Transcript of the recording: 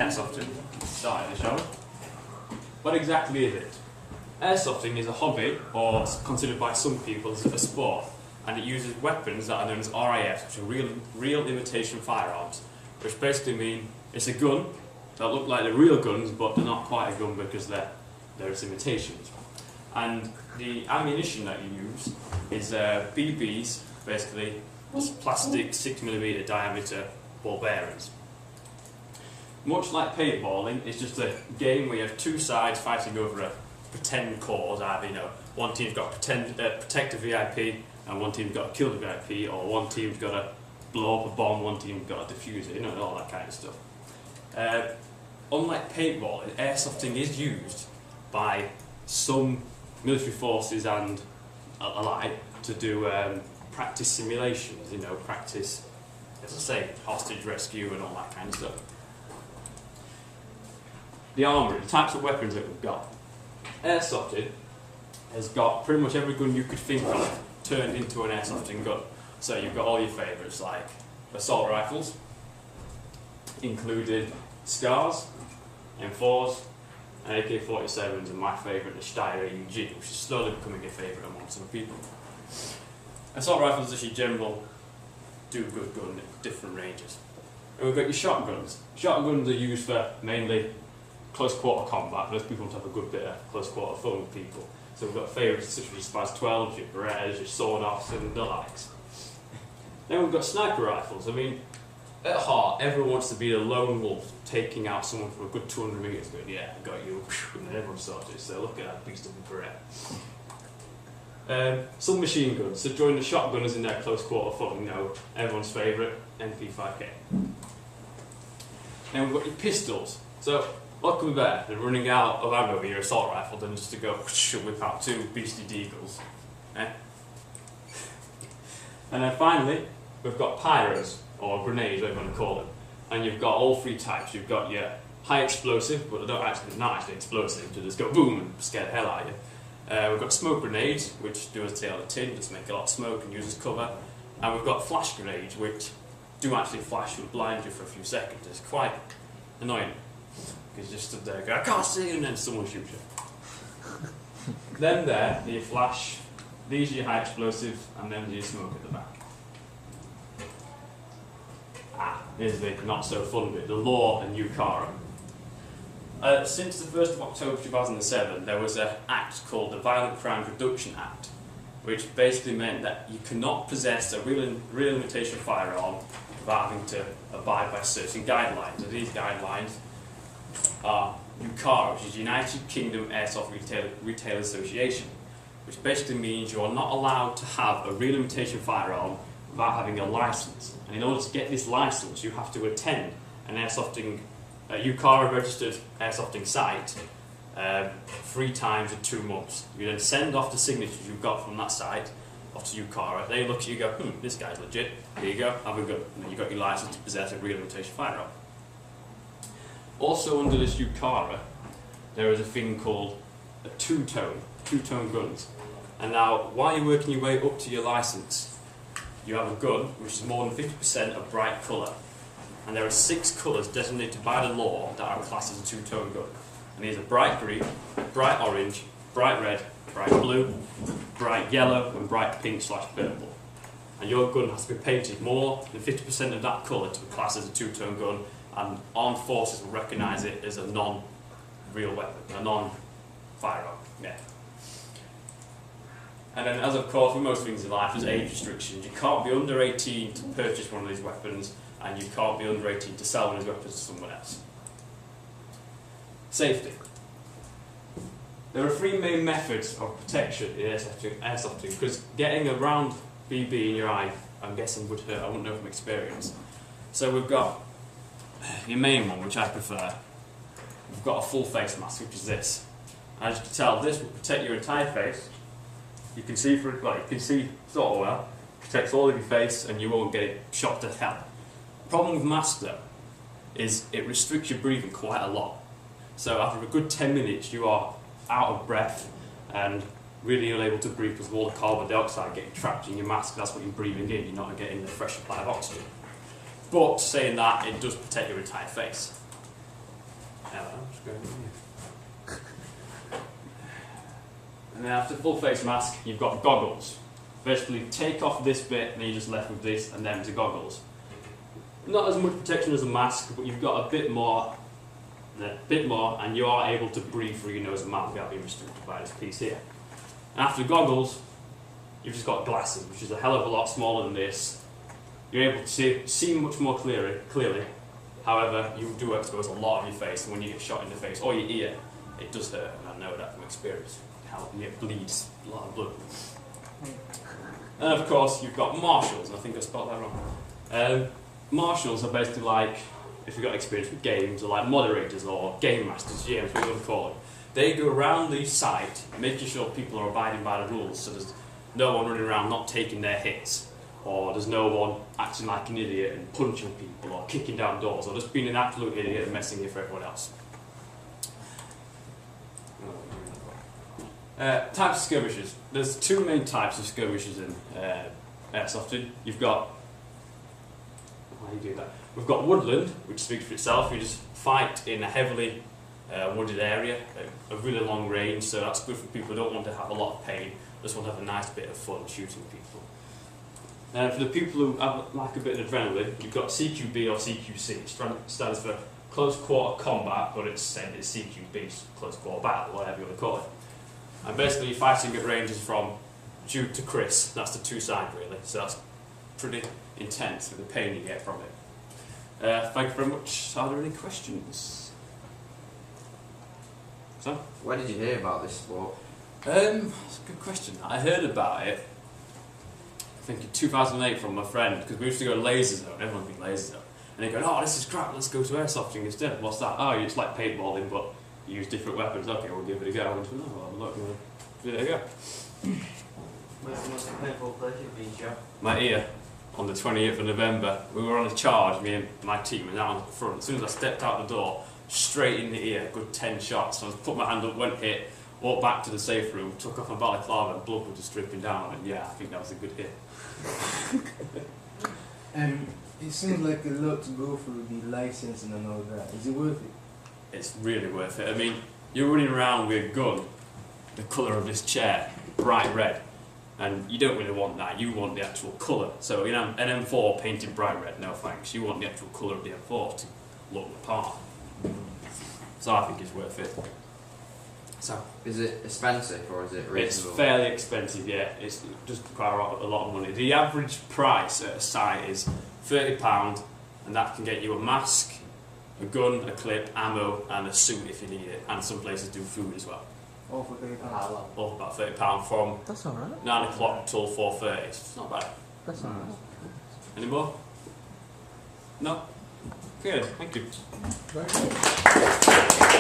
Airsofting started, shall we? What exactly is it? Airsofting is a hobby, or considered by some people as a sport, and it uses weapons that are known as RIFs, which are real imitation firearms, which basically mean it's a gun that look like the real guns, but they're not quite a gun because they're imitations. And the ammunition that you use is BBs, basically plastic 6mm diameter ball bearings. Much like paintballing, it's just a game where you have two sides fighting over a pretend cause. Either, one team's got to protect a VIP, and one team's got to kill the VIP, or one team's got to blow up a bomb, one team's got to defuse it, all that kind of stuff. Unlike paintballing, airsofting is used by some military forces and alike to do practice simulations, practice, as I say, hostage rescue and all that kind of stuff. The armoury, the types of weapons that we've got. Airsofting has got pretty much every gun you could think of turned into an airsofting gun. So you've got all your favourites like assault rifles, included SCARs, M4s, and AK-47s, and my favourite, the Steyr AUG, which is slowly becoming a favourite among some people. Assault rifles are actually general do-good gun at different ranges. And we've got your shotguns. Shotguns are used for mainly close quarter combat, but those people want to have a good bit of close quarter fun with people. So we've got favourites such as your Spaz 12s, your Berettas, your sword-offs, and the likes. Then we've got sniper rifles. At heart, everyone wants to be a lone wolf taking out someone from a good 200 metres going, yeah, I got you, and then everyone's sorted, so look at that beast of a Beretta. Some machine guns, so join the shotgunners in their close quarter fun, everyone's favourite, MP5K. Then we've got your pistols. So, what could be better than running out of ammo with your assault rifle than just to go whip out two beastly deagles? And then finally, we've got pyros, or grenades, whatever you want to call them. And you've got all three types. You've got your high explosive, but they're not actually explosive, they just go boom and scare the hell out of you. We've got smoke grenades, which do as tail of tin, just make a lot of smoke and use as cover. And we've got flash grenades, which do actually flash and blind you for a few seconds. It's quite annoying, because you just stood there and go, I can't see you, and then someone shoots you. Then your flash, these are your high explosive, and then your smoke at the back. Here's the not so fun bit, the law and UCARA. Since the 1st of October 2007, there was an act called the Violent Crimes Reduction Act, which basically meant that you cannot possess a real imitation firearm without having to abide by certain guidelines. And these guidelines are UCARA, which is United Kingdom Airsoft Retail Association, which basically means you are not allowed to have a real imitation firearm without having a license. And in order to get this license, you have to attend an airsofting, UCARA registered airsofting site 3 times in 2 months. You then send off the signatures you've got from that site off to UCARA. They look at you and go, this guy's legit, here you go, have a gun. And then you've got your license to possess a real imitation firearm. Also under this UCARA, there is a thing called a two-tone guns. And now, while you're working your way up to your license, you have a gun which is more than 50% of bright colour. And there are 6 colours designated by the law that are classed as a two-tone gun. And these are bright green, bright orange, bright red, bright blue, bright yellow, and bright pink/purple. And your gun has to be painted more than 50% of that colour to be classed as a two-tone gun, and armed forces will recognise it as a non-real weapon, a non-firearm. Yeah. And then, as of course with most things in life, there's age restrictions. You can't be under 18 to purchase one of these weapons, and you can't be under 18 to sell one of these weapons to someone else. Safety. There are 3 main methods of protection in airsofting, because getting a round BB in your eye, I'm guessing, would hurt. I wouldn't know from experience. So we've got your main one, which I prefer. We've got a full face mask, which is this. As you can tell, this will protect your entire face. You can see sort of well, protects all of your face, and you won't get it shot to hell. The problem with masks though, is it restricts your breathing quite a lot. So after a good 10 minutes you are out of breath and really unable to breathe because of all the carbon dioxide getting trapped in your mask. That's what you're breathing in, you're not getting the fresh supply of oxygen. But saying that, it does protect your entire face. going on here? And then after full face mask, you've got goggles. Basically, take off this bit, and then you're just left with this, and then to goggles. Not as much protection as a mask, but you've got a bit more, and you are able to breathe through your nose and mouth without being restricted by this piece here. And after goggles, you've just got glasses, which is a hell of a lot smaller than this. You're able to see much more clearly. However, you do expose a lot of your face, and when you get shot in the face or your ear, it does hurt, and I know that from experience. It bleeds a lot of blood. And of course, you've got marshals, and I think I spelled that wrong. Marshals are basically like, if you've got experience with games, or like moderators or game masters, GMs, what you want to call them. They go around the site, making sure people are abiding by the rules, so there's no one running around not taking their hits, or there's no one acting like an idiot and punching people, or kicking down doors, or just being an absolute idiot and messing it for everyone else. Types of skirmishes. There's two main types of skirmishes in Airsofting. You've got, how do you do that? We've got woodland, which speaks for itself. You just fight in a heavily wooded area, a really long range, so that's good for people who don't want to have a lot of pain, just want to have a nice bit of fun shooting people. For the people who have like a bit of adrenaline, you've got CQB or CQC, which stands for Close Quarter Combat, but it's said it's CQB, Close Quarter Battle, whatever you want to call it. And basically you're fighting at ranges from Jude to Chris, that's the two sides really, so that's pretty intense with the pain you get from it. Thank you very much. Are there any questions? So? Where did you hear about this sport? That's a good question. I heard about it, I think in 2008 from my friend, because we used to go to Laser Zone, everyone's been Laser Zone, and they go, oh, this is crap, let's go to Airsofting instead. What's that? Oh, it's like paintballing, but you use different weapons. Okay, we'll give it a go. I went, oh, well, look, there you go. Where's the most painful place you've been, Joe? My ear, on the 28th of November. We were on a charge, me and my team, and out on the front. As soon as I stepped out the door, straight in the ear, good 10 shots. So I put my hand up, went hit, walked back to the safe room, took off my balaclava, and blood was just dripping down. And yeah, I think that was a good hit. It seems like a lot to go through the licensing and all that. Is it worth it? It's really worth it. I mean, you're running around with a gun, the colour of this chair, bright red, and you don't really want that. You want the actual colour. So, you know, an M4 painted bright red, no thanks. You want the actual colour of the M4 to look the part. So I think it's worth it. So, is it expensive or is it reasonable? It's fairly expensive, yeah. It's just quite a lot of money. The average price at a site is £30, and that can get you a mask, a gun, a clip, ammo, and a suit if you need it. And some places do food as well. All for £30. All for about £30 from That's alright. 9 o'clock till 4:30. It's not bad. That's alright. Any more? No? Good, thank you. Very good.